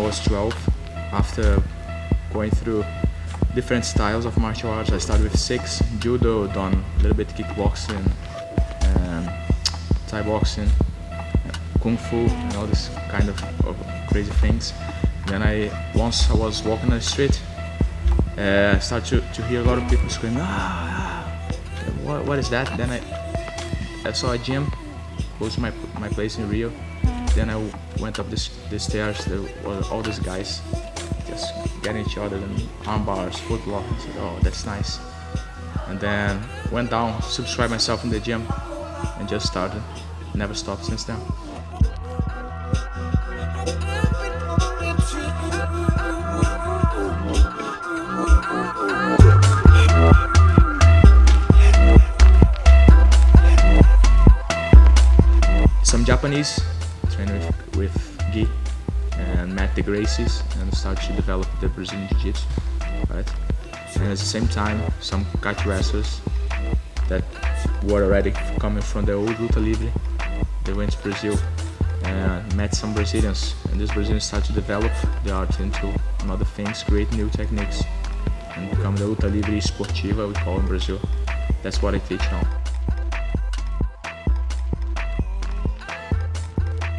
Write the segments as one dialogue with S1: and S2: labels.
S1: was 12. After going through different styles of martial arts, I started with 6, judo, done a little bit kickboxing, Thai boxing, kung fu, and all this kind of crazy things. Then once I was walking on the street, I started to hear a lot of people screaming, what is that? Then I saw a gym close to my place in Rio. Then I went up the stairs. There were all these guys just getting each other and arm bars, foot lock. I said, oh, that's nice. And then went down, subscribed myself in the gym, and just started. Never stopped since then. Some Japanese trained with Gi and met the Gracies and started to develop the Brazilian Jiu-Jitsu, right? And at the same time, some kite wrestlers that were already coming from the old Luta Livre, they went to Brazil and met some Brazilians, and these Brazilians started to develop the art into other things, create new techniques, and become the Luta Livre Esportiva, we call in Brazil. That's what I teach now.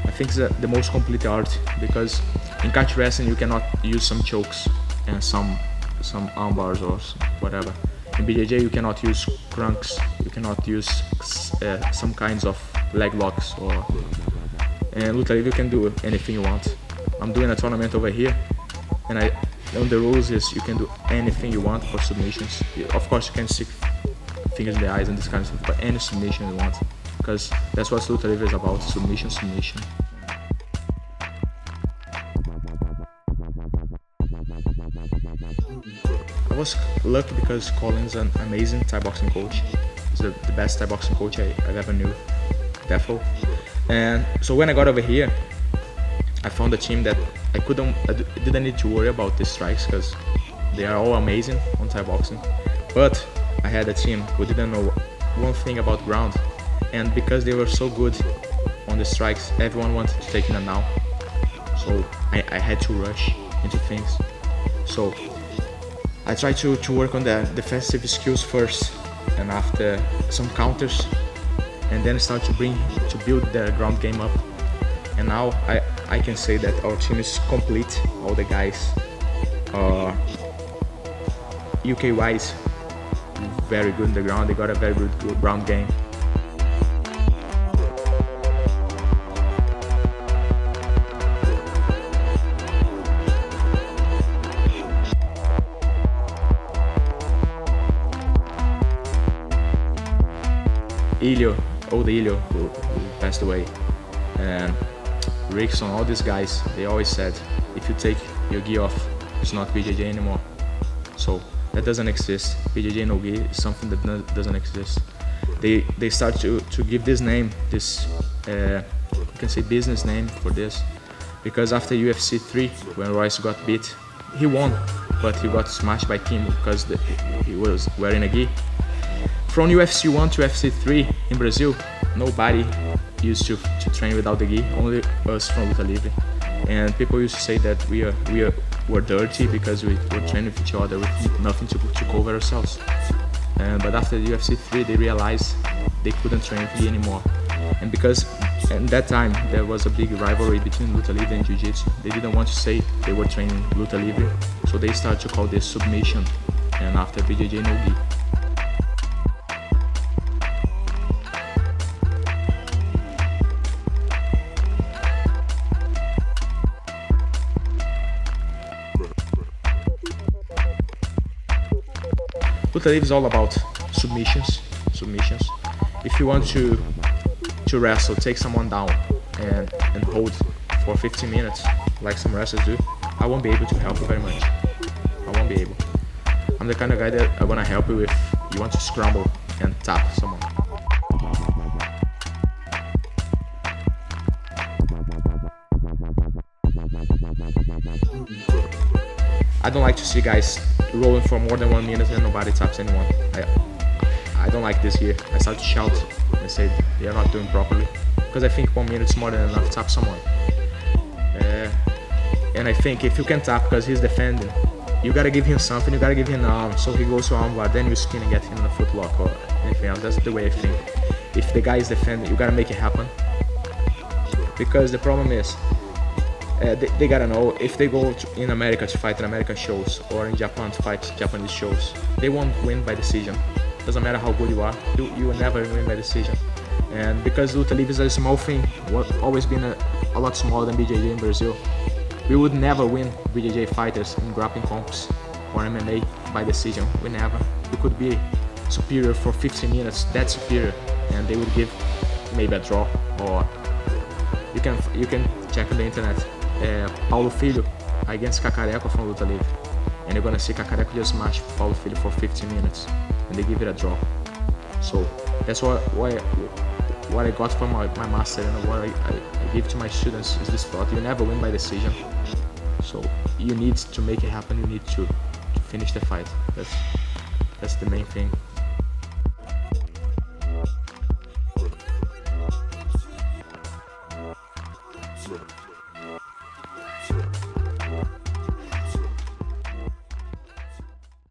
S1: I think it's the most complete art, because in catch wrestling you cannot use some chokes and some arm bars or whatever. In BJJ you cannot use crunks, you cannot use some kinds of leg locks, and Luta Livre you can do anything you want. I'm doing a tournament over here, and on the rules is you can do anything you want for submissions. Of course you can stick fingers in the eyes and this kind of stuff, but any submission you want, because that's what Luta Livre is about, submission. I was lucky because Colin's an amazing Thai boxing coach. He's the best Thai boxing coach I ever knew, defo. And so when I got over here, I found a team that I didn't need to worry about the strikes, because they are all amazing on Thai boxing. But I had a team who didn't know one thing about ground, and because they were so good on the strikes, everyone wanted to take them now. So I had to rush into things. So I tried to work on the defensive skills first, and after some counters, and then start to build the ground game up. And now I can say that our team is complete. All the guys are UK wise very good in the ground. They got a very good ground game. Old Ilio, who passed away, and Rickson, all these guys, they always said, if you take your gi off, it's not BJJ anymore. So that doesn't exist. BJJ no gi is something that doesn't exist. They start to give this name, this you can say business name for this, because after UFC 3, when Royce got beat, he won, but he got smashed by Kim because he was wearing a gi. From UFC 1 to UFC 3 in Brazil, nobody used to train without the gi, only us from Luta Livre. And people used to say that we were dirty because we were training with each other with nothing to cover ourselves. But after the UFC 3, they realized they couldn't train with gi anymore. And because at that time there was a big rivalry between Luta Livre and Jiu-Jitsu, they didn't want to say they were training Luta Livre, so they started to call this submission, and after BJJ no gi. Luta Livre is all about submissions. If you want to wrestle, take someone down and hold for 15 minutes, like some wrestlers do, I won't be able to help you very much. I won't be able. I'm the kind of guy that I want to help you if you want to scramble and tap someone. I don't like to see guys rolling for more than 1 minute and nobody taps anyone. I don't like this here. I start to shout and say they are not doing properly, because I think 1 minute is more than enough to tap someone. And I think if you can tap because he's defending, you gotta give him something, you gotta give him an arm, so he goes to armbar, then you spin and get him in a foot lock or anything else. That's the way I think. If the guy is defending, you gotta make it happen. Because the problem is, they gotta know, if they go in America to fight in American shows or in Japan to fight Japanese shows, they won't win by decision. Doesn't matter how good you are, you will never win by decision. And because Luta Livre is a small thing, always been a lot smaller than BJJ in Brazil, we would never win BJJ fighters in grappling comps or MMA by decision. We never. We could be superior for 15 minutes, that's superior, and they would give maybe a draw. Or you can check on the internet, Paulo Filho against Cacareco from Luta Livre, and you're gonna see Cacareco just match Paulo Filho for 15 minutes, and they give it a draw. So that's what I got from my master, and what I give to my students is this thought: you never win by decision. So you need to make it happen. You need to finish the fight. That's the main thing.